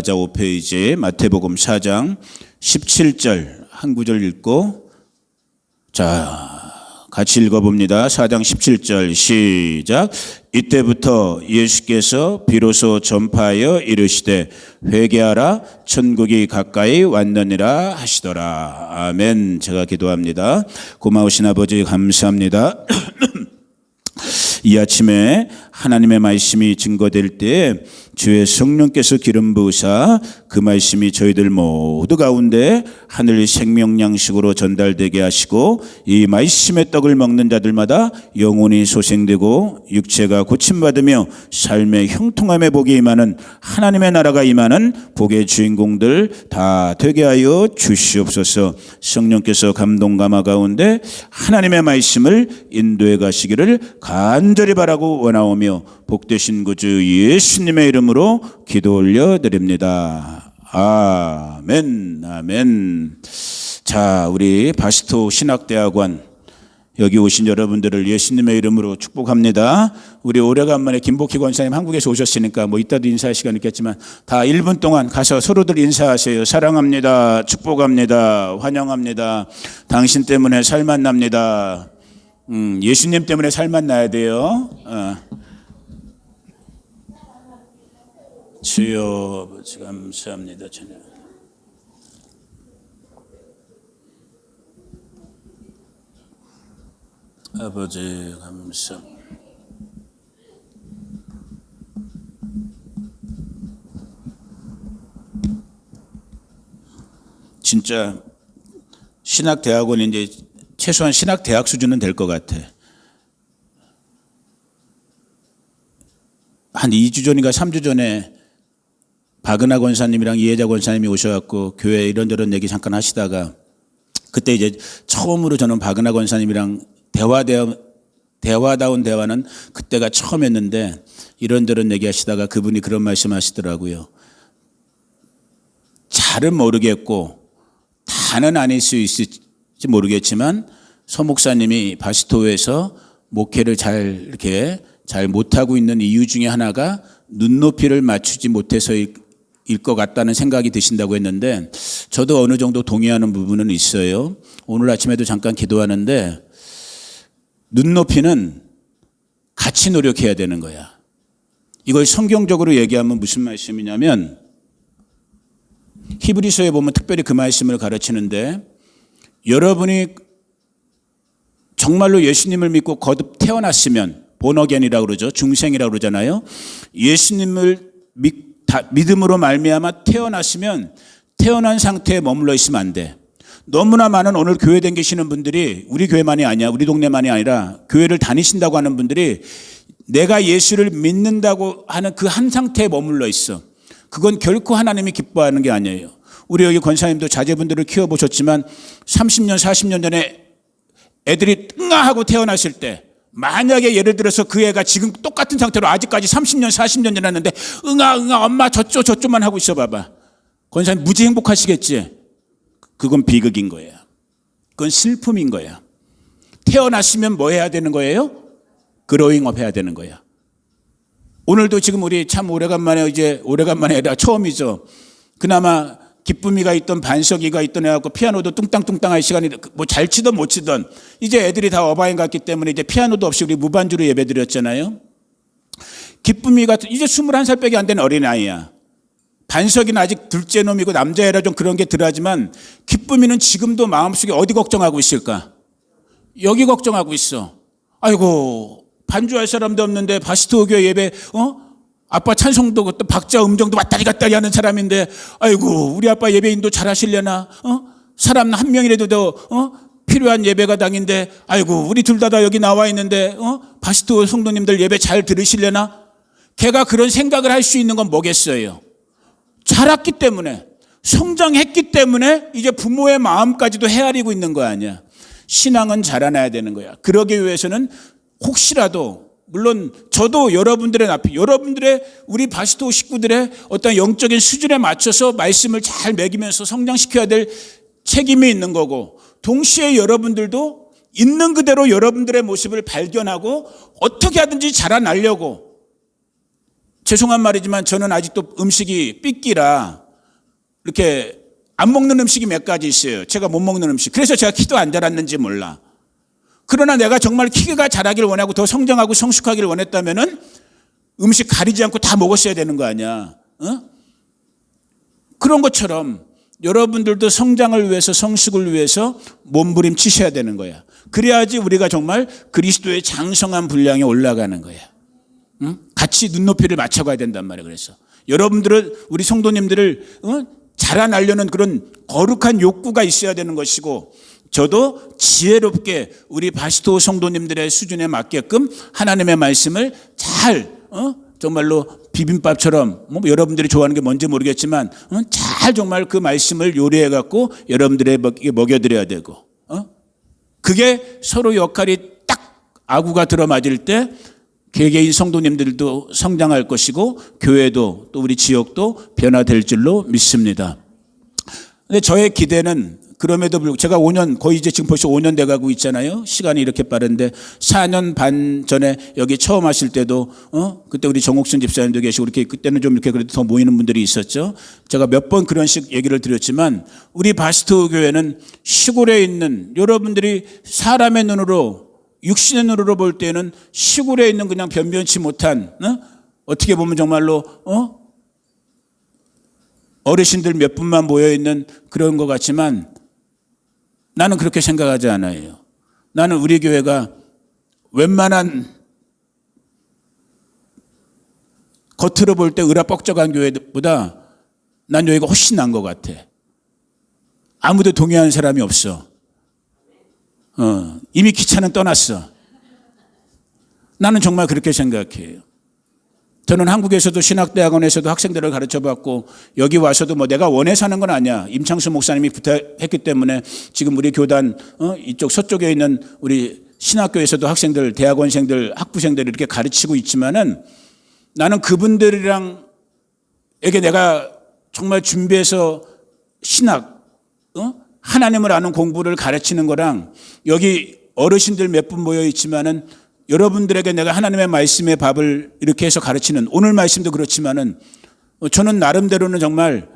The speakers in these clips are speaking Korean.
자, 5페이지 마태복음 4장 17절 한 구절 읽고 같이 읽어봅니다. 4장 17절 시작. 이때부터 예수께서 비로소 전파하여 이르시되 회개하라 천국이 가까이 왔느니라 하시더라. 아멘. 제가 기도합니다. 고마우신 아버지 감사합니다. 이 아침에 하나님의 말씀이 증거될 때 주의 성령께서 기름 부으사 그 말씀이 저희들 모두 가운데 하늘 생명 양식으로 전달되게 하시고 이 말씀의 떡을 먹는 자들마다 영혼이 소생되고 육체가 고침받으며 삶의 형통함의 복이 임하는 하나님의 나라가 임하는 복의 주인공들 다 되게 하여 주시옵소서. 성령께서 감동 감화 가운데 하나님의 말씀을 인도해 가시기를 간절히 바라고 원하오며 복되신 구주 예수님의 이름으로 기도 올려드립니다. 아멘. 아멘. 자, 우리 바스토 신학대학원 여기 오신 여러분들을 예수님의 이름으로 축복합니다. 우리 오래간만에 김복희 권사님 한국에서 오셨으니까 이따도 인사할 시간 있겠지만 다 1분 동안 가서 서로들 인사하세요. 사랑합니다. 축복합니다. 환영합니다. 당신 때문에 살맛 납니다. 예수님 때문에 살맛 나야 돼요. 주여 아버지 감사합니다. 주님. 아버지 감사합니다. 진짜 신학대학원이 이제 최소한 신학대학 수준은 될 것 같아. 한 2주 전인가 3주 전에 박은하 권사님이랑 이혜자 권사님이 오셔갖고 교회 이런저런 얘기 잠깐 하시다가 그때 이제 처음으로 저는 박은하 권사님이랑 대화다운 대화는 그때가 처음이었는데 이런저런 얘기 하시다가 그분이 그런 말씀 하시더라고요. 잘은 모르겠고 다는 아닐 수 있을지 모르겠지만 서 목사님이 바스토에서 목회를 잘 못하고 있는 이유 중에 하나가 눈높이를 맞추지 못해서일 것 같다는 생각이 드신다고 했는데 저도 어느 정도 동의하는 부분은 있어요. 오늘 아침에도 잠깐 기도하는데 눈높이는 같이 노력해야 되는 거야. 이걸 성경적으로 얘기하면 무슨 말씀이냐면 히브리서에 보면 특별히 그 말씀을 가르치는데 여러분이 정말로 예수님을 믿고 거듭 태어났으면 본어겐이라고 그러죠. 중생이라고 그러잖아요. 예수님을 믿음으로 말미암아 태어났으면 태어난 상태에 머물러 있으면 안 돼. 너무나 많은 오늘 교회 다니시는 분들이 우리 교회만이 아니야. 우리 동네만이 아니라 교회를 다니신다고 하는 분들이 내가 예수를 믿는다고 하는 그 한 상태에 머물러 있어. 그건 결코 하나님이 기뻐하는 게 아니에요. 우리 여기 권사님도 자제분들을 키워보셨지만 30년 40년 전에 애들이 뜬가하고 태어났을 때 만약에 예를 들어서 그 애가 지금 똑같은 상태로 아직까지 30년 40년 지났는데 응아 엄마 저쪽만 하고 있어 봐봐. 권사님 무지 행복하시겠지? 그건 비극인 거예요. 그건 슬픔인 거야. 태어났으면 뭐 해야 되는 거예요? 그로잉업 해야 되는 거야. 오늘도 지금 우리 참 오래간만에 애라 처음이죠. 그나마 기쁨이가 있던 반석이가 있던 애하고 피아노도 뚱땅뚱땅 할 시간이 잘 치던 못 치던 이제 애들이 다 어바인 갔기 때문에 이제 피아노도 없이 우리 무반주로 예배 드렸잖아요. 기쁨이가 이제 21살밖에 안 된 어린아이야. 반석이는 아직 둘째 놈이고 남자애라 좀 그런 게 덜하지만 기쁨이는 지금도 마음속에 어디 걱정하고 있을까? 여기 걱정하고 있어. 아이고 반주할 사람도 없는데 바스토 교회 예배 아빠 찬송도 그것도 박자 음정도 왔다리 갔다리 하는 사람인데 아이고 우리 아빠 예배인도 잘 하시려나? 사람 한 명이라도 더 필요한 예배가 당인데 아이고 우리 둘 다 여기 나와 있는데 바스토 성도님들 예배 잘 들으시려나? 걔가 그런 생각을 할 수 있는 건 뭐겠어요? 자랐기 때문에 성장했기 때문에 이제 부모의 마음까지도 헤아리고 있는 거 아니야. 신앙은 자라나야 되는 거야. 그러기 위해서는 혹시라도 물론 저도 여러분들의 우리 바스토 식구들의 어떤 영적인 수준에 맞춰서 말씀을 잘 먹이면서 성장시켜야 될 책임이 있는 거고 동시에 여러분들도 있는 그대로 여러분들의 모습을 발견하고 어떻게 하든지 자라나려고 죄송한 말이지만 저는 아직도 음식이 삐끼라 이렇게 안 먹는 음식이 몇 가지 있어요. 제가 못 먹는 음식. 그래서 제가 키도 안 자랐는지 몰라. 그러나 내가 정말 키가 자라길 원하고 더 성장하고 성숙하길 원했다면은 음식 가리지 않고 다 먹었어야 되는 거 아니야. 그런 것처럼 여러분들도 성장을 위해서 성숙을 위해서 몸부림치셔야 되는 거야. 그래야지 우리가 정말 그리스도의 장성한 분량에 올라가는 거야. 같이 눈높이를 맞춰가야 된단 말이야. 그래서 여러분들은 우리 성도님들을 자라나려는 그런 거룩한 욕구가 있어야 되는 것이고 저도 지혜롭게 우리 바시토 성도님들의 수준에 맞게끔 하나님의 말씀을 잘 정말로 비빔밥처럼 뭐 여러분들이 좋아하는 게 뭔지 모르겠지만 잘 정말 그 말씀을 요리해 갖고 여러분들에게 먹여드려야 되고 그게 서로 역할이 딱 아구가 들어맞을 때 개개인 성도님들도 성장할 것이고 교회도 또 우리 지역도 변화될 줄로 믿습니다. 근데 저의 기대는 그럼에도 불구하고 제가 5년 거의 이제 지금 벌써 5년 돼가고 있잖아요. 시간이 이렇게 빠른데 4년 반 전에 여기 처음 하실 때도 그때 우리 정옥순 집사님도 계시고 이렇게 그때는 좀 이렇게 그래도 더 모이는 분들이 있었죠. 제가 몇 번 그런 식 얘기를 드렸지만 우리 바스토 교회는 시골에 있는 여러분들이 사람의 눈으로 육신의 눈으로 볼 때는 시골에 있는 그냥 변변치 못한 어떻게 보면 정말로 어르신들 몇 분만 모여 있는 그런 것 같지만 나는 그렇게 생각하지 않아요. 나는 우리 교회가 웬만한 겉으로 볼 때 으라뻑적한 교회보다 난 여기가 훨씬 나은 것 같아. 아무도 동의하는 사람이 없어. 이미 기차는 떠났어. 나는 정말 그렇게 생각해요. 저는 한국에서도 신학대학원에서도 학생들을 가르쳐봤고 여기 와서도 뭐 내가 원해서 하는 건 아니야. 임창수 목사님이 부탁했기 때문에 지금 우리 교단 이쪽 서쪽에 있는 우리 신학교에서도 학생들, 대학원생들, 학부생들 이렇게 가르치고 있지만은 나는 그분들이랑 에게 내가 정말 준비해서 신학, 하나님을 아는 공부를 가르치는 거랑 여기 어르신들 몇 분 모여 있지만은 여러분들에게 내가 하나님의 말씀의 밥을 이렇게 해서 가르치는 오늘 말씀도 그렇지만은 저는 나름대로는 정말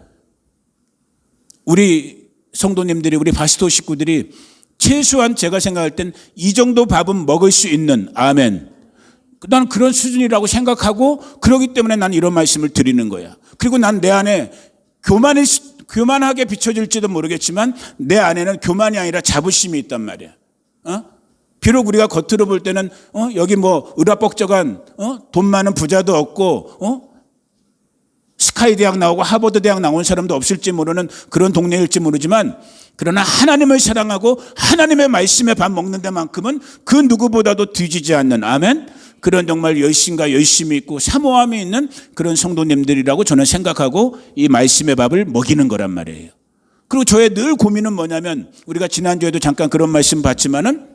우리 성도님들이 우리 바시토 식구들이 최소한 제가 생각할 땐 이 정도 밥은 먹을 수 있는 아멘. 나는 그런 수준이라고 생각하고 그러기 때문에 난 이런 말씀을 드리는 거야. 그리고 난 내 안에 교만하게 비춰질지도 모르겠지만 내 안에는 교만이 아니라 자부심이 있단 말이야. 비록 우리가 겉으로 볼 때는 여기 뭐 으라뻑적한 돈 많은 부자도 없고 스카이 대학 나오고 하버드 대학 나온 사람도 없을지 모르는 그런 동네일지 모르지만 그러나 하나님을 사랑하고 하나님의 말씀에 밥 먹는 데만큼은 그 누구보다도 뒤지지 않는 아멘. 그런 정말 열심과 열심이 있고 사모함이 있는 그런 성도님들이라고 저는 생각하고 이 말씀의 밥을 먹이는 거란 말이에요. 그리고 저의 늘 고민은 뭐냐면 우리가 지난주에도 잠깐 그런 말씀 봤지만은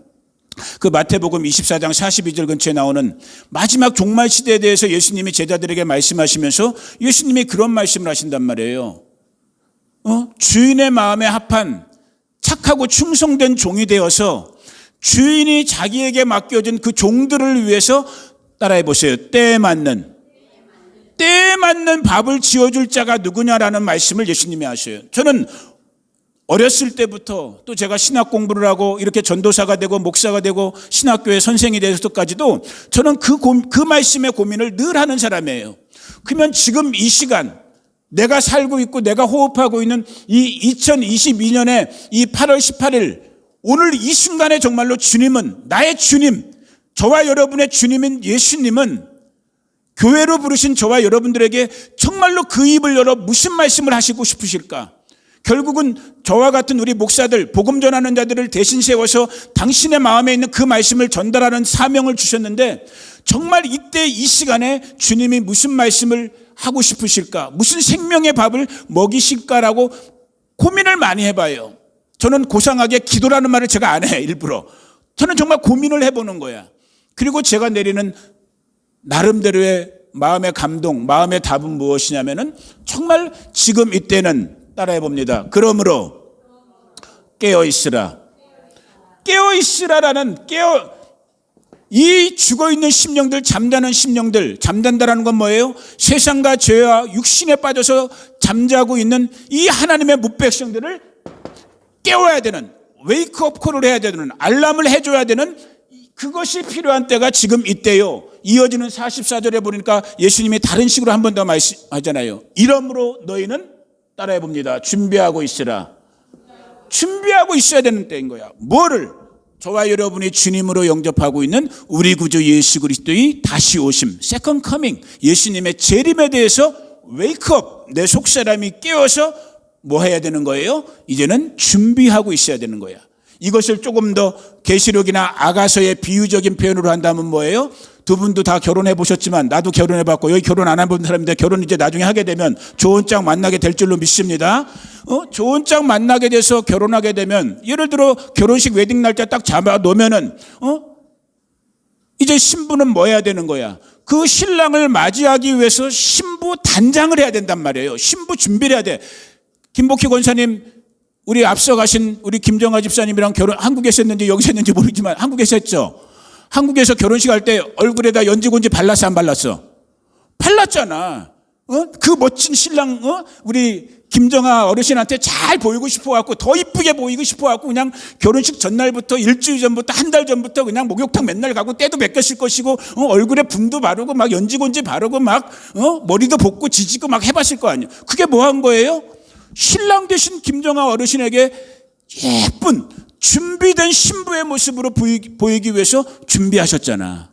그 마태복음 24장 42절 근처에 나오는 마지막 종말 시대에 대해서 예수님이 제자들에게 말씀하시면서 예수님이 그런 말씀을 하신단 말이에요. 주인의 마음에 합한 착하고 충성된 종이 되어서 주인이 자기에게 맡겨진 그 종들을 위해서 따라해 보세요. 때에 맞는 밥을 지어줄 자가 누구냐라는 말씀을 예수님이 하셔요. 저는 어렸을 때부터 또 제가 신학 공부를 하고 이렇게 전도사가 되고 목사가 되고 신학교의 선생이 되어서까지도 저는 그 말씀의 고민을 늘 하는 사람이에요. 그러면 지금 이 시간 내가 살고 있고 내가 호흡하고 있는 이 2022년에 이 8월 18일 오늘 이 순간에 정말로 주님은 나의 주님, 저와 여러분의 주님인 예수님은 교회로 부르신 저와 여러분들에게 정말로 그 입을 열어 무슨 말씀을 하시고 싶으실까? 결국은 저와 같은 우리 목사들, 복음 전하는 자들을 대신 세워서 당신의 마음에 있는 그 말씀을 전달하는 사명을 주셨는데 정말 이때 이 시간에 주님이 무슨 말씀을 하고 싶으실까? 무슨 생명의 밥을 먹이실까라고 고민을 많이 해봐요. 저는 고상하게 기도라는 말을 제가 안 해, 일부러. 저는 정말 고민을 해보는 거야. 그리고 제가 내리는 나름대로의 마음의 감동, 마음의 답은 무엇이냐면은 정말 지금 이때는 따라해 봅니다. 그러므로 깨어 있으라. 깨어 있으라라는 이 죽어있는 심령들, 잠자는 심령들, 잠잔다라는 건 뭐예요? 세상과 죄와 육신에 빠져서 잠자고 있는 이 하나님의 뭇백성들을 깨워야 되는, 웨이크업 콜을 해야 되는, 알람을 해줘야 되는 그것이 필요한 때가 지금 이때요. 이어지는 44절에 보니까 예수님이 다른 식으로 한 번 더 말씀하잖아요. 이러므로 너희는 따라해 봅니다. 준비하고 있으라. 준비하고 있어야 되는 때인 거야. 뭐를? 저와 여러분이 주님으로 영접하고 있는 우리 구주 예수 그리스도의 다시 오심, 세컨 커밍, 예수님의 재림에 대해서 웨이크업, 내 속사람이 깨어서 뭐 해야 되는 거예요? 이제는 준비하고 있어야 되는 거야. 이것을 조금 더 계시록이나 아가서의 비유적인 표현으로 한다면 뭐예요? 두 분도 다 결혼해 보셨지만 나도 결혼해 봤고 여기 결혼 안 해본 사람인데 결혼 이제 나중에 하게 되면 좋은 짝 만나게 될 줄로 믿습니다. 좋은 짝 만나게 돼서 결혼하게 되면 예를 들어 결혼식 웨딩 날짜 딱 잡아 놓으면은 이제 신부는 뭐 해야 되는 거야? 그 신랑을 맞이하기 위해서 신부 단장을 해야 된단 말이에요. 신부 준비를 해야 돼. 김복희 권사님, 우리 앞서 가신 우리 김정아 집사님이랑 결혼 한국에서 했는지 여기서 했는지 모르지만 한국에서 했죠. 한국에서 결혼식 할 때 얼굴에다 연지곤지 발랐어, 안 발랐어? 발랐잖아. 그 멋진 신랑, 우리 김정아 어르신한테 잘 보이고 싶어갖고 더 이쁘게 보이고 싶어갖고 그냥 결혼식 전날부터 일주일 전부터 한 달 전부터 그냥 목욕탕 맨날 가고 때도 벗겼을 것이고 얼굴에 붐도 바르고 막 연지곤지 바르고 막 머리도 볶고 지지고 막 해봤을 거 아니에요. 그게 뭐 한 거예요? 신랑 되신 김정아 어르신에게 예쁜 준비된 신부의 모습으로 보이기 위해서 준비하셨잖아.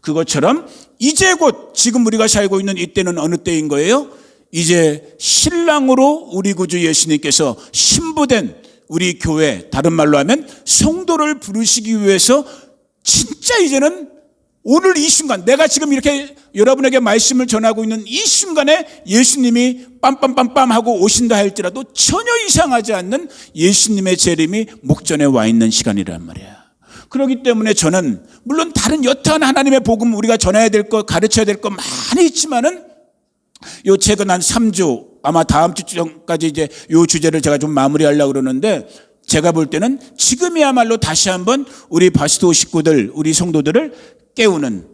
그것처럼 이제 곧 지금 우리가 살고 있는 이때는 어느 때인 거예요? 이제 신랑으로 우리 구주 예수님께서 신부된 우리 교회, 다른 말로 하면 성도를 부르시기 위해서 진짜 이제는 오늘 이 순간, 내가 지금 이렇게 여러분에게 말씀을 전하고 있는 이 순간에 예수님이 빰빰빰빰 하고 오신다 할지라도 전혀 이상하지 않는 예수님의 재림이 목전에 와 있는 시간이란 말이야. 그렇기 때문에 저는 물론 다른 여타한 하나님의 복음 우리가 전해야 될 것, 가르쳐야 될 것 많이 있지만은 요 최근 한 3주, 아마 다음 주 전까지 이제 요 주제를 제가 좀 마무리하려고 그러는데 제가 볼 때는 지금이야말로 다시 한번 우리 바스도 식구들, 우리 성도들을 깨우는,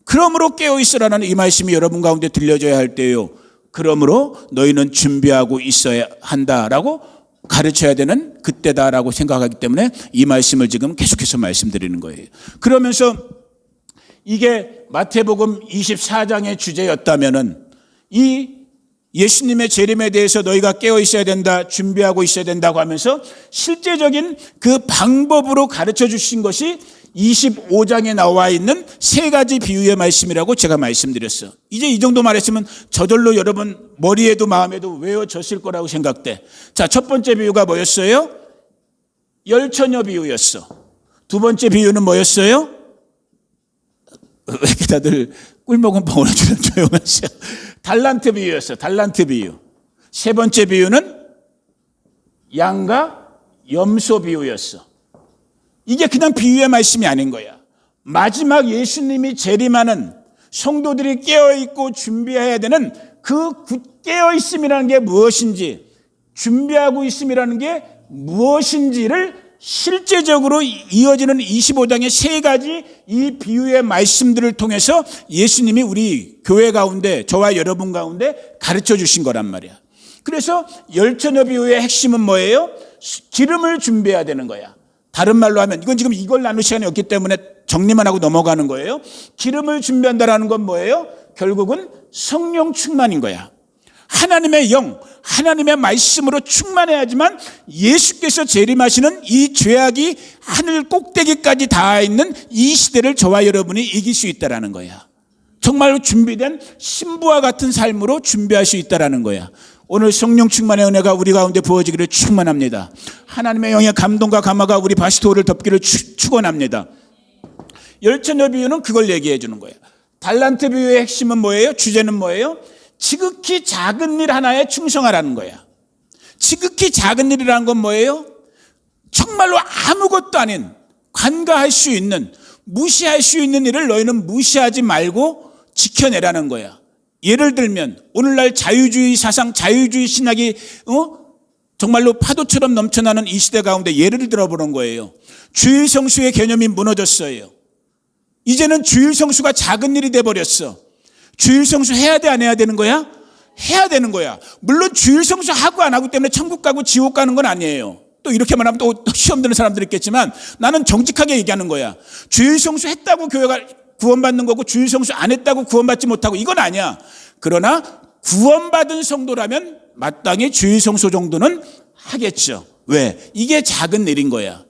그러므로 깨어있으라는 이 말씀이 여러분 가운데 들려져야 할 때요. 그러므로 너희는 준비하고 있어야 한다라고 가르쳐야 되는 그때다라고 생각하기 때문에 이 말씀을 지금 계속해서 말씀드리는 거예요. 그러면서 이게 마태복음 24장의 주제였다면은 이 예수님의 재림에 대해서 너희가 깨어 있어야 된다, 준비하고 있어야 된다고 하면서 실제적인 그 방법으로 가르쳐 주신 것이 25장에 나와 있는 세 가지 비유의 말씀이라고 제가 말씀드렸어요. 이제 이 정도 말했으면 저절로 여러분 머리에도 마음에도 외워졌을 거라고 생각돼. 자, 첫 번째 비유가 뭐였어요? 열처녀 비유였어. 두 번째 비유는 뭐였어요? 왜 이렇게 다들 꿀먹은 벙어리 주는 조용하세요? 달란트 비유였어. 달란트 비유. 세 번째 비유는 양과 염소 비유였어. 이게 그냥 비유의 말씀이 아닌 거야. 마지막 예수님이 재림하는 성도들이 깨어있고 준비해야 되는 그 깨어있음이라는 게 무엇인지, 준비하고 있음이라는 게 무엇인지를 실제적으로 이어지는 25장의 세 가지 이 비유의 말씀들을 통해서 예수님이 우리 교회 가운데, 저와 여러분 가운데 가르쳐 주신 거란 말이야. 그래서 열처녀 비유의 핵심은 뭐예요? 기름을 준비해야 되는 거야. 다른 말로 하면, 이건 지금 이걸 나눌 시간이 없기 때문에 정리만 하고 넘어가는 거예요. 기름을 준비한다는 건 뭐예요? 결국은 성령 충만인 거야. 하나님의 영, 하나님의 말씀으로 충만해야지만 예수께서 재림하시는 이 죄악이 하늘 꼭대기까지 닿아 있는 이 시대를 저와 여러분이 이길 수 있다는 거야. 정말로 준비된 신부와 같은 삶으로 준비할 수 있다는 거야. 오늘 성령 충만의 은혜가 우리 가운데 부어지기를 충만합니다. 하나님의 영의 감동과 감화가 우리 바시토를 덮기를 축원합니다. 열처녀 비유는 그걸 얘기해 주는 거예요. 달란트 비유의 핵심은 뭐예요? 주제는 뭐예요? 지극히 작은 일 하나에 충성하라는 거야. 지극히 작은 일이라는 건 뭐예요? 정말로 아무것도 아닌, 관가할 수 있는, 무시할 수 있는 일을 너희는 무시하지 말고 지켜내라는 거야. 예를 들면 오늘날 자유주의 사상, 자유주의 신학이 정말로 파도처럼 넘쳐나는 이 시대 가운데 예를 들어보는 거예요. 주의 성수의 개념이 무너졌어요. 이제는 주일 성수가 작은 일이 돼버렸어. 주일 성수 해야 돼, 안 해야 되는 거야? 해야 되는 거야. 물론 주일 성수 하고 안 하고 때문에 천국 가고 지옥 가는 건 아니에요. 또 이렇게 말하면 또 시험 드는 사람들이 있겠지만 나는 정직하게 얘기하는 거야. 주일 성수 했다고 교회가 구원받는 거고 주일 성수 안 했다고 구원받지 못하고 이건 아니야. 그러나 구원받은 성도라면 마땅히 주일 성수 정도는 하겠죠. 왜? 이게 작은 일인 거야.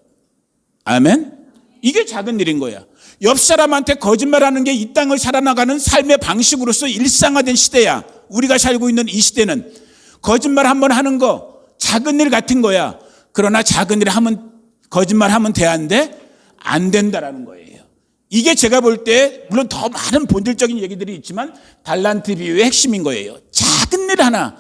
아멘? 이게 작은 일인 거야. 옆 사람한테 거짓말하는 게 이 땅을 살아나가는 삶의 방식으로서 일상화된 시대야. 우리가 살고 있는 이 시대는 거짓말 한번 하는 거 작은 일 같은 거야. 그러나 작은 일 하면 거짓말하면 돼, 안 돼? 안 된다라는 거예요. 이게 제가 볼 때 물론 더 많은 본질적인 얘기들이 있지만 달란트 비유의 핵심인 거예요. 작은 일 하나,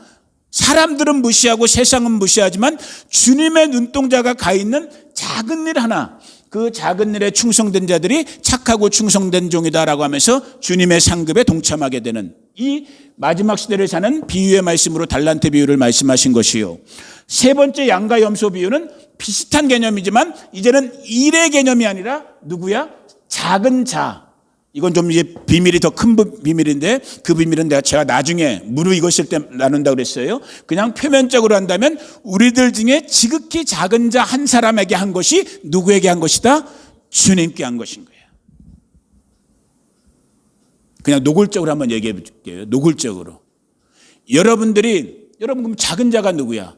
사람들은 무시하고 세상은 무시하지만 주님의 눈동자가 가 있는 작은 일 하나, 그 작은 일에 충성된 자들이 착하고 충성된 종이다라고 하면서 주님의 상급에 동참하게 되는 이 마지막 시대를 사는 비유의 말씀으로 달란트 비유를 말씀하신 것이요. 세 번째 양과 염소 비유는 비슷한 개념이지만 이제는 일의 개념이 아니라 누구야? 작은 자. 이건 좀 이제 비밀이 더 큰 비밀인데 그 비밀은 제가 나중에 무르익으실 때 나눈다고 그랬어요. 그냥 표면적으로 한다면 우리들 중에 지극히 작은 자 한 사람에게 한 것이 누구에게 한 것이다? 주님께 한 것인 거예요. 그냥 노골적으로 한번 얘기해 볼게요. 노골적으로. 여러분 그럼 작은 자가 누구야?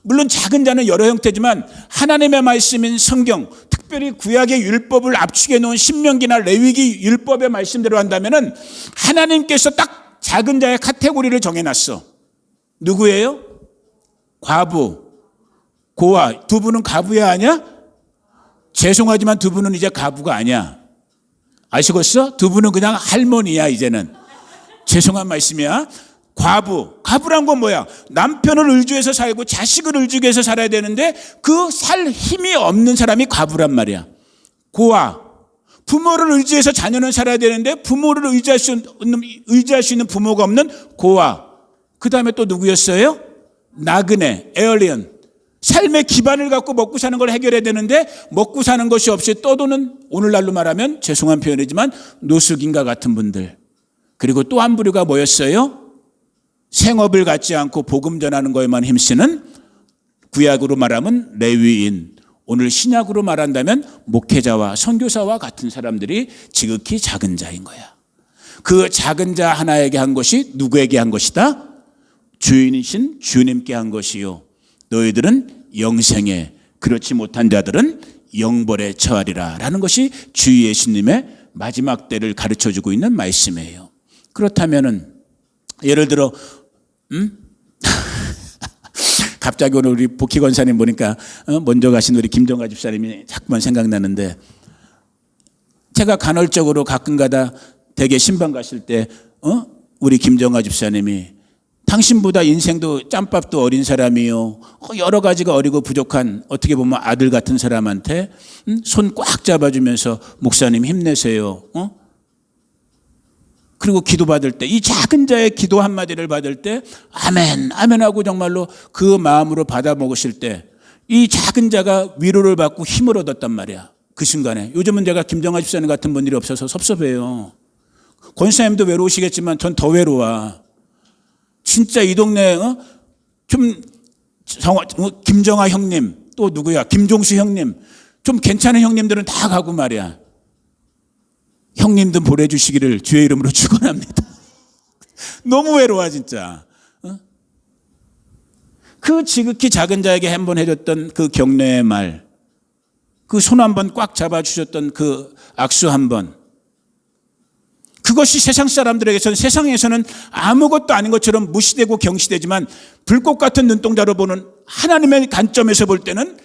물론 작은 자는 여러 형태지만 하나님의 말씀인 성경, 특별히 구약의 율법을 압축해 놓은 신명기나 레위기 율법의 말씀대로 한다면은 하나님께서 딱 작은 자의 카테고리를 정해놨어. 누구예요? 과부, 고아. 두 분은 과부야 아니야? 죄송하지만 두 분은 이제 과부가 아니야. 아시겠어? 두 분은 그냥 할머니야 이제는. 죄송한 말씀이야. 과부란 건 뭐야? 남편을 의지해서 살고 자식을 의지해서 살아야 되는데 그 살 힘이 없는 사람이 과부란 말이야. 고아, 부모를 의지해서 자녀는 살아야 되는데 부모를 의지할 수 있는 부모가 없는 고아. 그 다음에 또 누구였어요? 나그네, 에얼리언. 삶의 기반을 갖고 먹고 사는 걸 해결해야 되는데 먹고 사는 것이 없이 떠도는, 오늘날로 말하면 죄송한 표현이지만 노숙인과 같은 분들. 그리고 또 한 부류가 뭐였어요? 생업을 갖지 않고 복음 전하는 거에만 힘쓰는, 구약으로 말하면 레위인, 오늘 신약으로 말한다면 목회자와 선교사와 같은 사람들이 지극히 작은 자인 거야. 그 작은 자 하나에게 한 것이 누구에게 한 것이다? 주인이신 주님께 한 것이요. 너희들은 영생에, 그렇지 못한 자들은 영벌에 처하리라 라는 것이 주 예수님의 마지막 때를 가르쳐주고 있는 말씀이에요. 그렇다면은 예를 들어 갑자기 오늘 우리 복희 권사님 보니까 먼저 가신 우리 김정아 집사님이 자꾸만 생각나는데, 제가 간헐적으로 가끔가다 대개 신방 가실 때 우리 김정아 집사님이 당신보다 인생도 짬밥도 어린 사람이요, 여러 가지가 어리고 부족한 어떻게 보면 아들 같은 사람한테 손 꽉 잡아주면서 목사님 힘내세요. 그리고 기도받을 때, 이 작은 자의 기도 한마디를 받을 때 아멘, 아멘 하고 정말로 그 마음으로 받아 먹으실 때 이 작은 자가 위로를 받고 힘을 얻었단 말이야. 그 순간에. 요즘은 제가 김정아 집사님 같은 분들이 없어서 섭섭해요. 권사님도 외로우시겠지만 전 더 외로워. 진짜 이 동네에 김정아 형님, 또 누구야? 김종수 형님, 좀 괜찮은 형님들은 다 가고 말이야. 형님들 보내주시기를 주의 이름으로 축원합니다. 너무 외로워 진짜. 그 지극히 작은 자에게 한번 해줬던 그 격려의 말, 그 손 한번 꽉 잡아주셨던 그 악수 한번, 그것이 세상 사람들에게서는, 세상에서는 아무것도 아닌 것처럼 무시되고 경시되지만 불꽃 같은 눈동자로 보는 하나님의 관점에서 볼 때는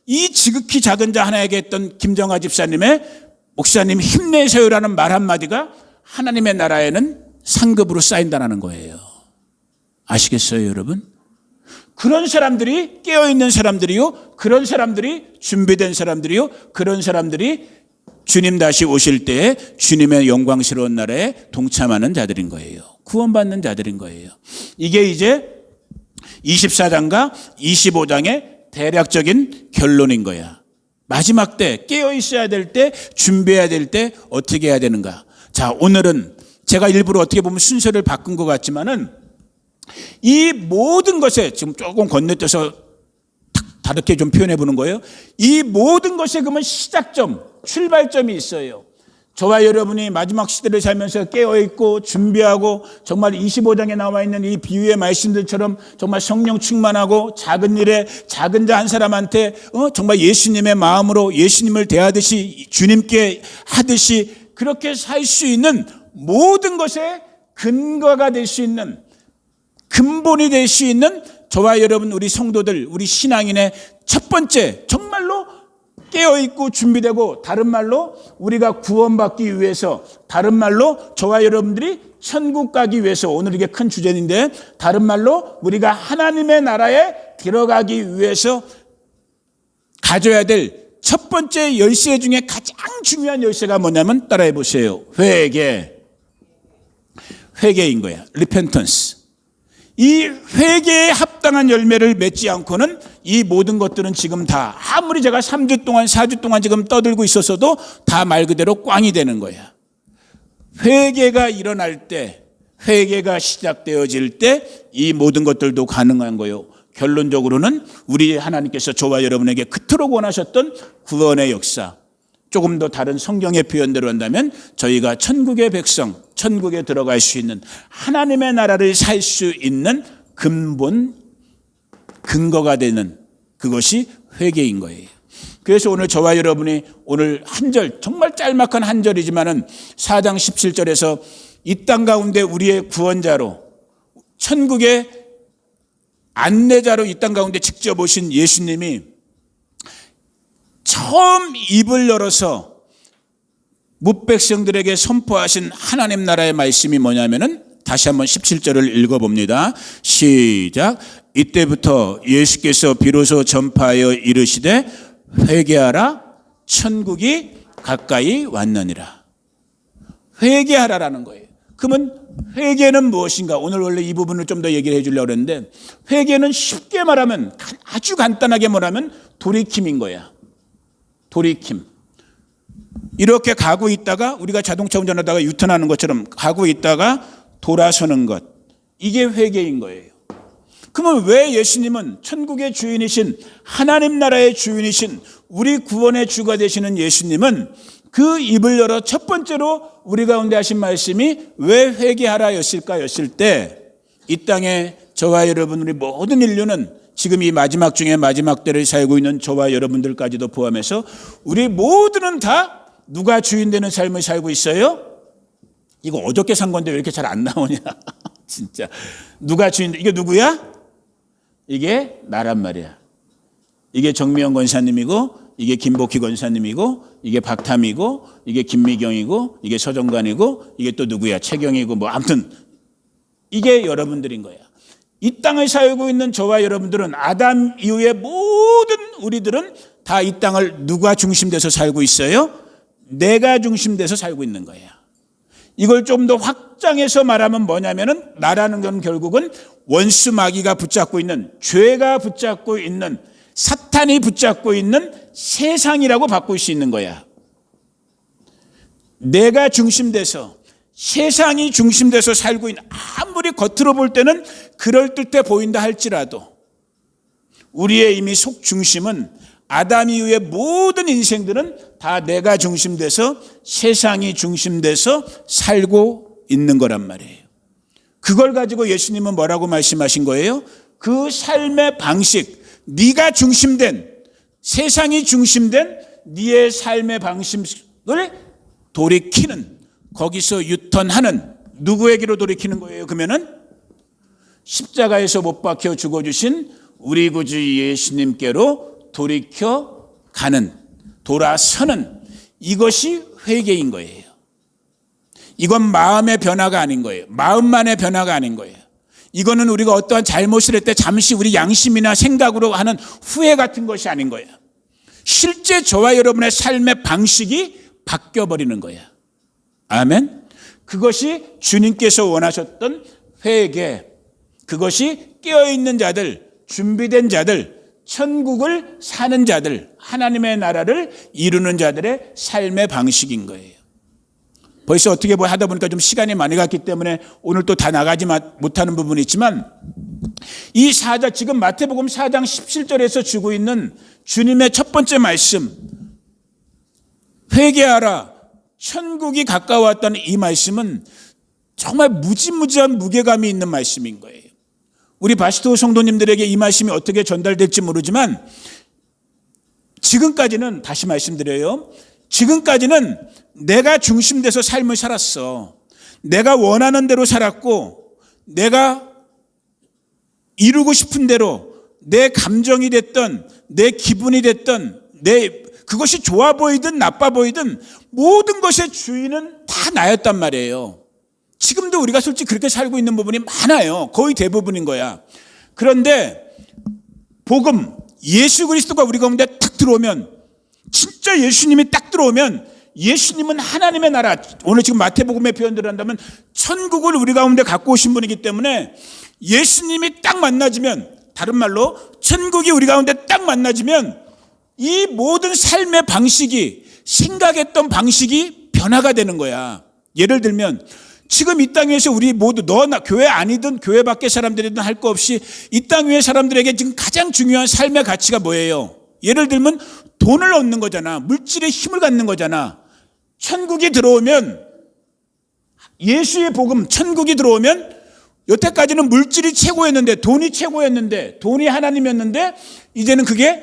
이 지극히 작은 자 하나에게 했던 김정아 집사님의 목사님 힘내세요라는 말 한마디가 하나님의 나라에는 상급으로 쌓인다는 거예요. 아시겠어요 여러분? 그런 사람들이 깨어있는 사람들이요, 그런 사람들이 준비된 사람들이요, 그런 사람들이 주님 다시 오실 때에 주님의 영광스러운 나라에 동참하는 자들인 거예요. 구원받는 자들인 거예요. 이게 이제 24장과 25장의 대략적인 결론인 거야. 마지막 때 깨어 있어야 될 때, 준비해야 될 때 어떻게 해야 되는가? 자, 오늘은 제가 일부러 어떻게 보면 순서를 바꾼 것 같지만은 이 모든 것에 지금 조금 건너뛰어서 다르게 좀 표현해 보는 거예요. 이 모든 것에 그러면 시작점, 출발점이 있어요. 저와 여러분이 마지막 시대를 살면서 깨어있고 준비하고 정말 25장에 나와 있는 이 비유의 말씀들처럼 정말 성령 충만하고 작은 일에 작은 자 한 사람한테 정말 예수님의 마음으로 예수님을 대하듯이 주님께 하듯이 그렇게 살 수 있는 모든 것에 근거가 될 수 있는 근본이 될 수 있는 저와 여러분 우리 성도들 우리 신앙인의 첫 번째 정말로 깨어있고 준비되고 다른 말로 우리가 구원받기 위해서 다른 말로 저와 여러분들이 천국 가기 위해서 오늘 이게 큰 주제인데 다른 말로 우리가 하나님의 나라에 들어가기 위해서 가져야 될 첫 번째 열쇠 중에 가장 중요한 열쇠가 뭐냐면 따라해 보세요. 회개인 거야. repentance. 이 회개에 합당한 열매를 맺지 않고는 이 모든 것들은 지금 다 아무리 제가 3주 동안 4주 동안 지금 떠들고 있었어도 다 말 그대로 꽝이 되는 거야. 회개가 일어날 때 회개가 시작되어질 때 이 모든 것들도 가능한 거예요. 결론적으로는 우리 하나님께서 저와 여러분에게 그토록 원하셨던 구원의 역사 조금 더 다른 성경의 표현대로 한다면 저희가 천국의 백성, 천국에 들어갈 수 있는 하나님의 나라를 살 수 있는 근본, 근거가 되는 그것이 회개인 거예요. 그래서 오늘 저와 여러분이 오늘 한 절, 정말 짤막한 한 절이지만은 4장 17절에서 이 땅 가운데 우리의 구원자로 천국의 안내자로 이 땅 가운데 직접 오신 예수님이 처음 입을 열어서 뭇백성들에게 선포하신 하나님 나라의 말씀이 뭐냐면은 다시 한번 17절을 읽어봅니다. 시작. 이때부터 예수께서 비로소 전파하여 이르시되 회개하라 천국이 가까이 왔느니라. 회개하라라는 거예요. 그러면 회개는 무엇인가? 오늘 원래 이 부분을 좀 더 얘기를 해주려고 했는데 회개는 쉽게 말하면 아주 간단하게 말하면 돌이킴인 거야. 돌이킴. 이렇게 가고 있다가 우리가 자동차 운전하다가 유턴하는 것처럼 가고 있다가 돌아서는 것. 이게 회개인 거예요. 그러면 왜 예수님은 천국의 주인이신 하나님 나라의 주인이신 우리 구원의 주가 되시는 예수님은 그 입을 열어 첫 번째로 우리 가운데 하신 말씀이 왜 회개하라 였을 때 이 땅에 저와 여러분 우리 모든 인류는 지금 이 마지막 중에 마지막 때를 살고 있는 저와 여러분들까지도 포함해서 우리 모두는 다 누가 주인 되는 삶을 살고 있어요? 이거 어저께 산 건데 왜 이렇게 잘 안 나오냐. 진짜. 누가 주인, 이게 누구야? 이게 나란 말이야. 이게 정미영 권사님이고 이게 김복희 권사님이고 이게 박탐이고 이게 김미경이고 이게 서정관이고 이게 또 누구야? 최경이고 뭐 아무튼 이게 여러분들인 거야. 이 땅을 살고 있는 저와 여러분들은 아담 이후의 모든 우리들은 다 이 땅을 누가 중심돼서 살고 있어요? 내가 중심돼서 살고 있는 거예요. 이걸 좀 더 확장해서 말하면 뭐냐면은 나라는 건 결국은 원수 마귀가 붙잡고 있는 죄가 붙잡고 있는 사탄이 붙잡고 있는 세상이라고 바꿀 수 있는 거야. 내가 중심돼서 세상이 중심돼서 살고 있는 아무리 겉으로 볼 때는 그럴듯해 보인다 할지라도 우리의 이미 속 중심은 아담 이후의 모든 인생들은 다 내가 중심돼서 세상이 중심돼서 살고 있는 거란 말이에요. 그걸 가지고 예수님은 뭐라고 말씀하신 거예요? 그 삶의 방식, 네가 중심된 세상이 중심된 네의 삶의 방식을 돌이키는 거기서 유턴하는 누구에게로 돌이키는 거예요? 그러면은 십자가에서 못 박혀 죽어주신 우리 구주 예수님께로 돌이켜 가는 돌아서는 이것이 회개인 거예요. 이건 마음의 변화가 아닌 거예요. 마음만의 변화가 아닌 거예요. 이거는 우리가 어떠한 잘못을 할 때 잠시 우리 양심이나 생각으로 하는 후회 같은 것이 아닌 거예요. 실제 저와 여러분의 삶의 방식이 바뀌어버리는 거예요. 아멘. 그것이 주님께서 원하셨던 회개. 그것이 깨어있는 자들, 준비된 자들, 천국을 사는 자들, 하나님의 나라를 이루는 자들의 삶의 방식인 거예요. 벌써 어떻게 하다 보니까 좀 시간이 많이 갔기 때문에 오늘 또 다 나가지 못하는 부분이 있지만, 이 지금 마태복음 4장 17절에서 주고 있는 주님의 첫 번째 말씀, 회개하라 천국이 가까웠다는 이 말씀은 정말 무지무지한 무게감이 있는 말씀인 거예요. 우리 바시토 성도님들에게 이 말씀이 어떻게 전달될지 모르지만, 지금까지는, 다시 말씀드려요, 지금까지는 내가 중심돼서 삶을 살았어. 내가 원하는 대로 살았고, 내가 이루고 싶은 대로 내 감정이 됐던, 내 기분이 됐던, 그것이 좋아 보이든 나빠 보이든 모든 것의 주인은 다 나였단 말이에요. 지금도 우리가 솔직히 그렇게 살고 있는 부분이 많아요. 거의 대부분인 거야. 그런데 복음, 예수 그리스도가 우리 가운데 탁 들어오면, 진짜 예수님이 딱 들어오면, 예수님은 하나님의 나라, 오늘 지금 마태복음의 표현대로 한다면 천국을 우리 가운데 갖고 오신 분이기 때문에, 예수님이 딱 만나지면, 다른 말로 천국이 우리 가운데 딱 만나지면 이 모든 삶의 방식이, 생각했던 방식이 변화가 되는 거야. 예를 들면 지금 이 땅 위에서 우리 모두, 너나 교회 아니든 교회 밖의 사람들이든 할 거 없이 이 땅 위의 사람들에게 지금 가장 중요한 삶의 가치가 뭐예요? 예를 들면 돈을 얻는 거잖아. 물질의 힘을 갖는 거잖아. 천국이 들어오면, 예수의 복음, 천국이 들어오면, 여태까지는 물질이 최고였는데, 돈이 최고였는데, 돈이 하나님이었는데, 이제는 그게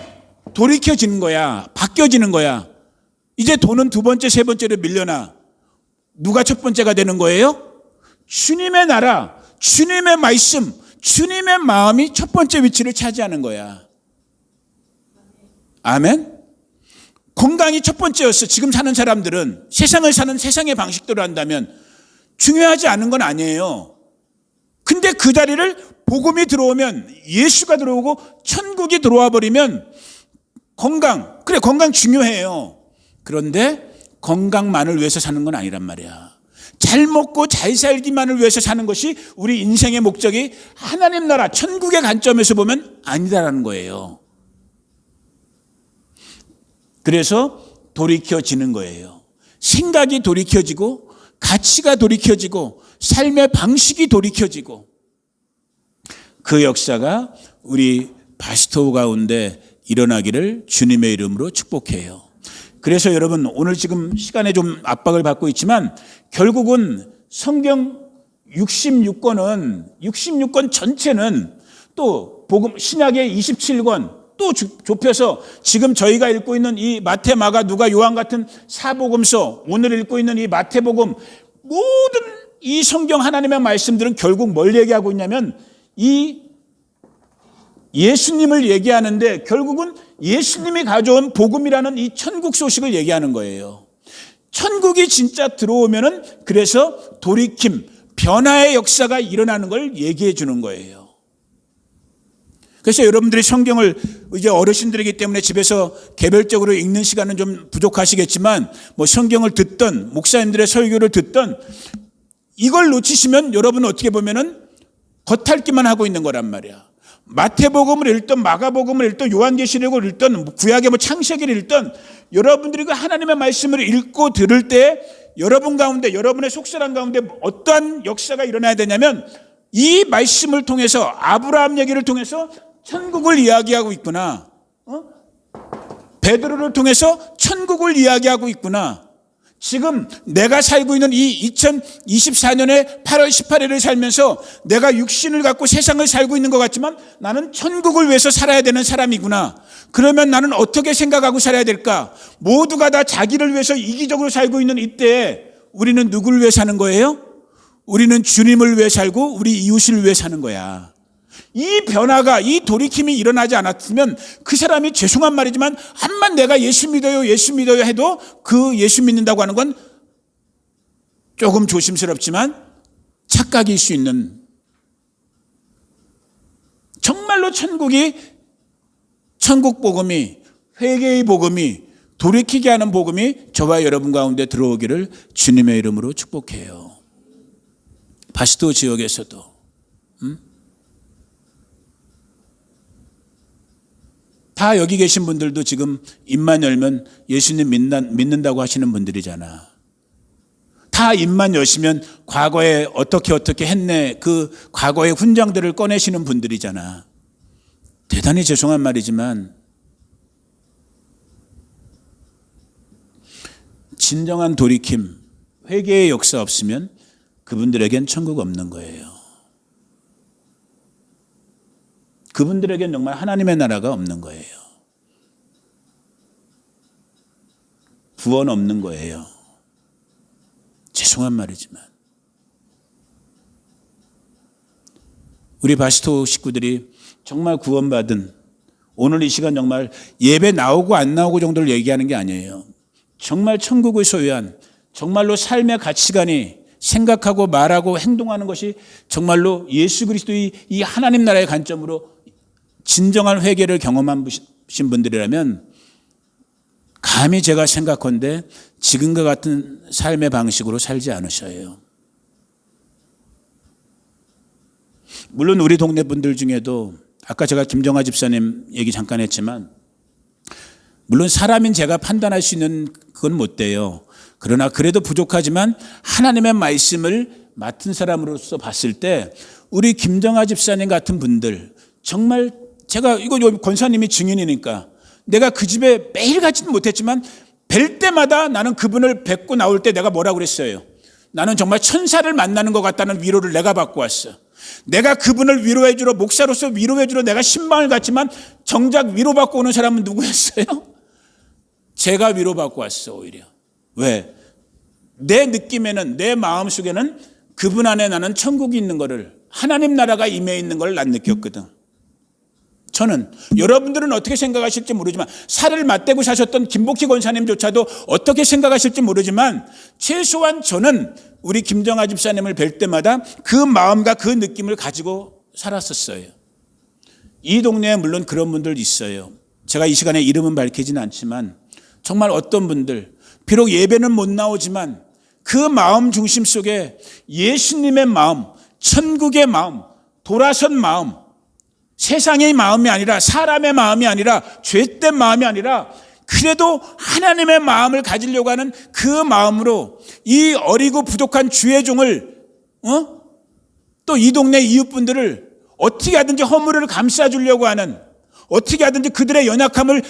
돌이켜지는 거야. 바뀌어지는 거야. 이제 돈은 두 번째, 세 번째로 밀려나. 누가 첫 번째가 되는 거예요? 주님의 나라, 주님의 말씀, 주님의 마음이 첫 번째 위치를 차지하는 거야. 아멘? 건강이 첫 번째였어. 지금 사는 사람들은 세상을 사는 세상의 방식대로 한다면 중요하지 않은 건 아니에요. 근데 그 자리를 복음이 들어오면, 예수가 들어오고 천국이 들어와 버리면, 건강, 그래 건강 중요해요. 그런데 건강만을 위해서 사는 건 아니란 말이야. 잘 먹고 잘 살기만을 위해서 사는 것이 우리 인생의 목적이 하나님 나라, 천국의 관점에서 보면 아니다라는 거예요. 그래서 돌이켜지는 거예요. 생각이 돌이켜지고, 가치가 돌이켜지고, 삶의 방식이 돌이켜지고, 그 역사가 우리 바시토 가운데 일어나기를 주님의 이름으로 축복해요. 그래서 여러분, 오늘 지금 시간에 좀 압박을 받고 있지만 결국은 성경 66권 전체는, 또 복음 신약의 27권 또 좁혀서 지금 저희가 읽고 있는 이 마태, 마가, 누가, 요한 같은 사복음서, 오늘 읽고 있는 이 마태복음, 모든 이 성경 하나님의 말씀들은 결국 뭘 얘기하고 있냐면, 이 예수님을 얘기하는데 결국은 예수님이 가져온 복음이라는 이 천국 소식을 얘기하는 거예요. 천국이 진짜 들어오면은 그래서 돌이킴, 변화의 역사가 일어나는 걸 얘기해 주는 거예요. 그래서 여러분들이 성경을 이제 어르신들이기 때문에 집에서 개별적으로 읽는 시간은 좀 부족하시겠지만, 뭐 성경을 듣던, 목사님들의 설교를 듣던, 이걸 놓치시면 여러분은 어떻게 보면은 겉핥기만 하고 있는 거란 말이야. 마태복음을 읽던, 마가복음을 읽던, 요한계시록을 읽던, 구약의 창세기를 읽던, 여러분들이 그 하나님의 말씀을 읽고 들을 때 여러분 가운데, 여러분의 속사람 가운데 어떠한 역사가 일어나야 되냐면, 이 말씀을 통해서, 아브라함 얘기를 통해서 천국을 이야기하고 있구나. 베드로를 통해서 천국을 이야기하고 있구나. 지금 내가 살고 있는 이 2024년의 8월 18일을 살면서 내가 육신을 갖고 세상을 살고 있는 것 같지만 나는 천국을 위해서 살아야 되는 사람이구나. 그러면 나는 어떻게 생각하고 살아야 될까? 모두가 다 자기를 위해서 이기적으로 살고 있는 이때에 우리는 누구를 위해 사는 거예요? 우리는 주님을 위해 살고 우리 이웃을 위해 사는 거야. 이 변화가, 이 돌이킴이 일어나지 않았으면 그 사람이, 죄송한 말이지만, 암만 내가 예수 믿어요, 예수 믿어요 해도 그 예수 믿는다고 하는 건 조금 조심스럽지만 착각일 수 있는, 정말로 천국 복음이, 회개의 복음이, 돌이키게 하는 복음이 저와 여러분 가운데 들어오기를 주님의 이름으로 축복해요. 바시토 지역에서도 다 여기 계신 분들도 지금 입만 열면 예수님 믿는다고 하시는 분들이잖아. 다 입만 여시면 과거에 어떻게 했네, 그 과거의 훈장들을 꺼내시는 분들이잖아. 대단히 죄송한 말이지만 진정한 돌이킴, 회개의 역사 없으면 그분들에겐 천국 없는 거예요. 그분들에겐 정말 하나님의 나라가 없는 거예요. 구원 없는 거예요. 죄송한 말이지만 우리 바시토 식구들이 정말 구원받은, 오늘 이 시간 정말 예배 나오고 안 나오고 정도를 얘기하는 게 아니에요. 정말 천국을 소유한, 정말로 삶의 가치관이 생각하고 말하고 행동하는 것이 정말로 예수 그리스도의 이 하나님 나라의 관점으로 진정한 회개를 경험하신 분들이라면 감히 제가 생각컨대 지금과 같은 삶의 방식으로 살지 않으셔요. 물론 우리 동네 분들 중에도 아까 제가 김정아 집사님 얘기 잠깐 했지만 물론 사람인 제가 판단할 수 있는 그건 못 돼요. 그러나 그래도 부족하지만 하나님의 말씀을 맡은 사람으로서 봤을 때 우리 김정아 집사님 같은 분들 정말 제가 이거 권사님이 증인이니까 내가 그 집에 매일 가지는 못했지만 뵐 때마다 나는 그분을 뵙고 나올 때 내가 뭐라고 그랬어요. 나는 정말 천사를 만나는 것 같다는 위로를 내가 받고 왔어. 내가 그분을 위로해 주러, 목사로서 위로해 주러 내가 신방을 갔지만 정작 위로받고 오는 사람은 누구였어요? 제가 위로받고 왔어. 오히려. 왜? 내 느낌에는, 내 마음속에는 그분 안에 나는 천국이 있는 거를, 하나님 나라가 임해 있는 걸 난 느꼈거든. 저는, 여러분들은 어떻게 생각하실지 모르지만, 살을 맞대고 사셨던 김복희 권사님조차도 어떻게 생각하실지 모르지만 최소한 저는 우리 김정아 집사님을 뵐 때마다 그 마음과 그 느낌을 가지고 살았었어요. 이 동네에 물론 그런 분들 있어요. 제가 이 시간에 이름은 밝히지는 않지만 정말 어떤 분들, 비록 예배는 못 나오지만 그 마음 중심 속에 예수님의 마음, 천국의 마음, 돌아선 마음, 세상의 마음이 아니라, 사람의 마음이 아니라, 죄된 마음이 아니라 그래도 하나님의 마음을 가지려고 하는 그 마음으로 이 어리고 부족한 주의 종을 또 이 동네 이웃분들을 어떻게 하든지 허물을 감싸주려고 하는, 어떻게 하든지 그들의 연약함을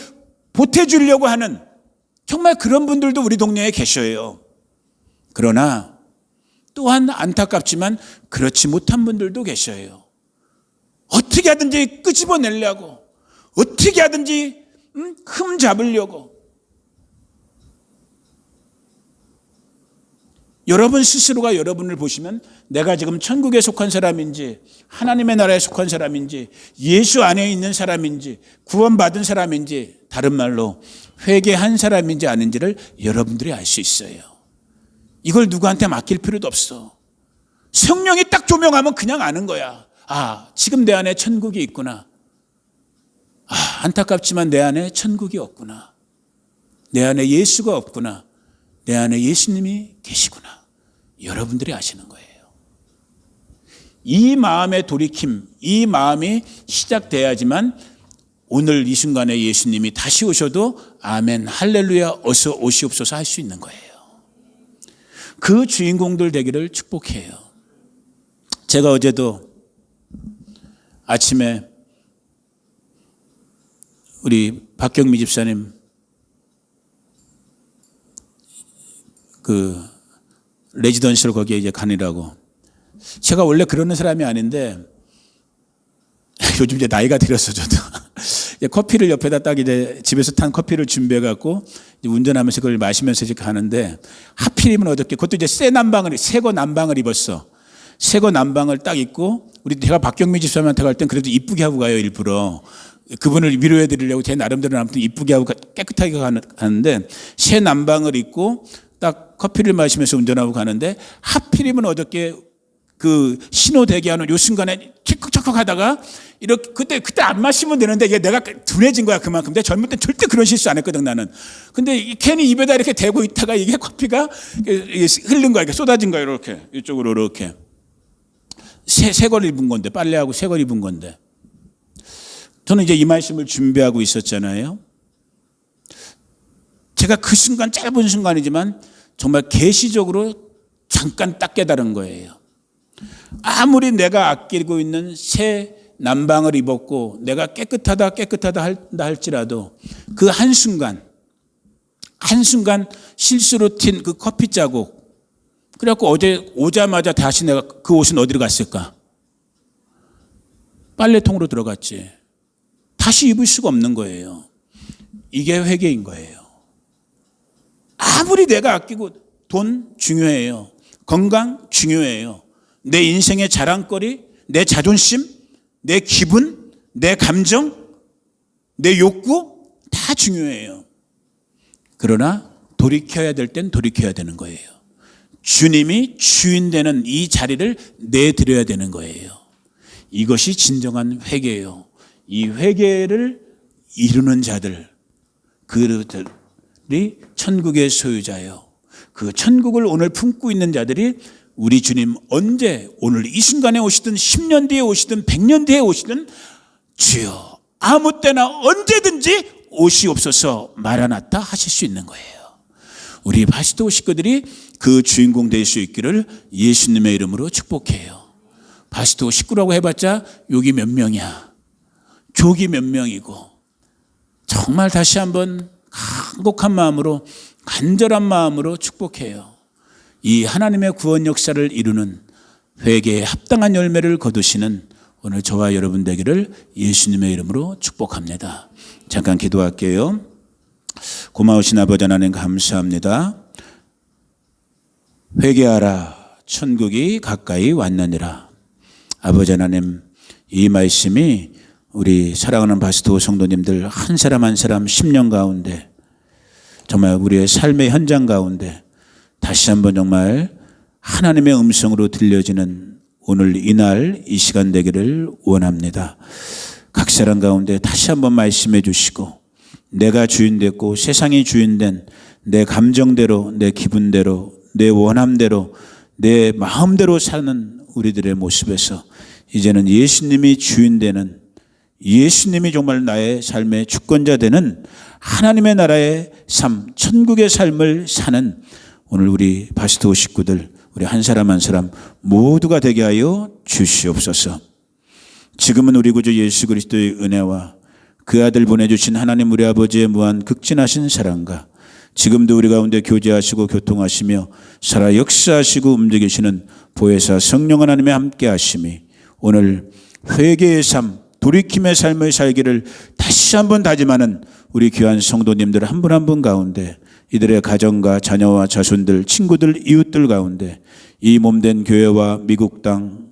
보태주려고 하는 정말 그런 분들도 우리 동네에 계셔요. 그러나 또한 안타깝지만 그렇지 못한 분들도 계셔요. 어떻게 하든지 끄집어내려고, 어떻게 하든지 흠 잡으려고. 여러분 스스로가 여러분을 보시면 내가 지금 천국에 속한 사람인지, 하나님의 나라에 속한 사람인지, 예수 안에 있는 사람인지, 구원받은 사람인지, 다른 말로 회개한 사람인지 아닌지를 여러분들이 알 수 있어요. 이걸 누구한테 맡길 필요도 없어. 성령이 딱 조명하면 그냥 아는 거야. 아, 지금 내 안에 천국이 있구나. 아, 안타깝지만 내 안에 천국이 없구나. 내 안에 예수가 없구나. 내 안에 예수님이 계시구나. 여러분들이 아시는 거예요. 이 마음의 돌이킴, 이 마음이 시작돼야지만 오늘 이 순간에 예수님이 다시 오셔도 아멘, 할렐루야, 어서 오시옵소서 할 수 있는 거예요. 그 주인공들 되기를 축복해요. 제가 어제도 아침에 우리 박경미 집사님 그 레지던시로 거기에 이제 가느라고, 제가 원래 그러는 사람이 아닌데 요즘 이제 나이가 들어서 저도 커피를 옆에다 딱 이제 집에서 탄 커피를 준비해 갖고 운전하면서 그걸 마시면서 이제 가는데 하필이면 어저께 그것도 이제 새거 남방을 입었어. 새거 남방을 딱 입고, 우리 제가 박경미 집사님한테 갈 땐 그래도 이쁘게 하고 가요, 일부러. 그분을 위로해 드리려고 제 나름대로 아무튼 이쁘게 하고 깨끗하게 가는데 새 남방을 입고 딱 커피를 마시면서 운전하고 가는데 하필이면 어저께 그 신호 대기하는 요 순간에 킥킥킥 하다가 이렇게 그때 안 마시면 되는데 이게 내가 둔해진 거야 그만큼. 내가 젊을 때 절대 그런 실수 안 했거든 나는. 근데 괜히 입에다 이렇게 대고 있다가 이게 커피가 흐른 거야, 이렇게 쏟아진 거야, 이렇게 이쪽으로 이렇게. 새 걸 입은 건데, 빨래하고 새 걸 입은 건데. 저는 이제 이 말씀을 준비하고 있었잖아요. 제가 그 순간, 짧은 순간이지만 정말 계시적으로 잠깐 딱 깨달은 거예요. 아무리 내가 아끼고 있는 새 남방을 입었고 내가 깨끗하다 한다 할지라도 그 한순간 실수로 튄 그 커피 자국, 그래갖고 어제 오자마자 다시 내가 그 옷은 어디로 갔을까? 빨래통으로 들어갔지. 다시 입을 수가 없는 거예요. 이게 회개인 거예요. 아무리 내가 아끼고, 돈 중요해요. 건강 중요해요. 내 인생의 자랑거리, 내 자존심, 내 기분, 내 감정, 내 욕구 다 중요해요. 그러나 돌이켜야 될 땐 돌이켜야 되는 거예요. 주님이 주인 되는 이 자리를 내드려야 되는 거예요. 이것이 진정한 회개예요. 이 회개를 이루는 자들, 그들이 천국의 소유자예요. 그 천국을 오늘 품고 있는 자들이 우리 주님 언제, 오늘 이 순간에 오시든 10년 뒤에 오시든 100년 뒤에 오시든 주여 아무 때나 언제든지 오시옵소서 마라나타 하실 수 있는 거예요. 우리 바시도 식구들이 그 주인공 될 수 있기를 예수님의 이름으로 축복해요. 바시도 식구라고 해봤자 여기 몇 명이야. 족이 몇 명이고, 정말 다시 한번 간곡한 마음으로, 간절한 마음으로 축복해요. 이 하나님의 구원 역사를 이루는 회개에 합당한 열매를 거두시는 오늘 저와 여러분 되기를 예수님의 이름으로 축복합니다. 잠깐 기도할게요. 고마우신 아버지 하나님 감사합니다. 회개하라, 천국이 가까이 왔느니라. 아버지 하나님, 이 말씀이 우리 사랑하는 바스토 성도님들 한 사람 한 사람 10년 가운데, 정말 우리의 삶의 현장 가운데 다시 한번 정말 하나님의 음성으로 들려지는 오늘 이날 이 시간 되기를 원합니다. 각 사람 가운데 다시 한번 말씀해 주시고, 내가 주인 됐고 세상이 주인 된 내 감정대로, 내 기분대로, 내 원함대로, 내 마음대로 사는 우리들의 모습에서 이제는 예수님이 주인 되는, 예수님이 정말 나의 삶의 주권자 되는 하나님의 나라의 삶, 천국의 삶을 사는 오늘 우리 바스토 식구들, 우리 한 사람 한 사람 모두가 되게 하여 주시옵소서. 지금은 우리 구주 예수 그리스도의 은혜와 그 아들 보내주신 하나님 우리 아버지의 무한 극진하신 사랑과 지금도 우리 가운데 교제하시고 교통하시며 살아 역사하시고 움직이시는 보혜사 성령 하나님의 함께 하심이 오늘 회개의 삶, 돌이킴의 삶을 살기를 다시 한번 다짐하는 우리 귀한 성도님들 한 분 한 분 가운데, 이들의 가정과 자녀와 자손들, 친구들, 이웃들 가운데 이 몸된 교회와 미국 땅,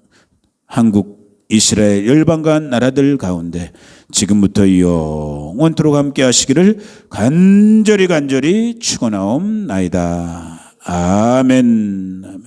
한국, 이스라엘, 열방과 나라들 가운데 지금부터 영원토록 함께 하시기를 간절히 축원하옵나이다. 아멘. 아멘.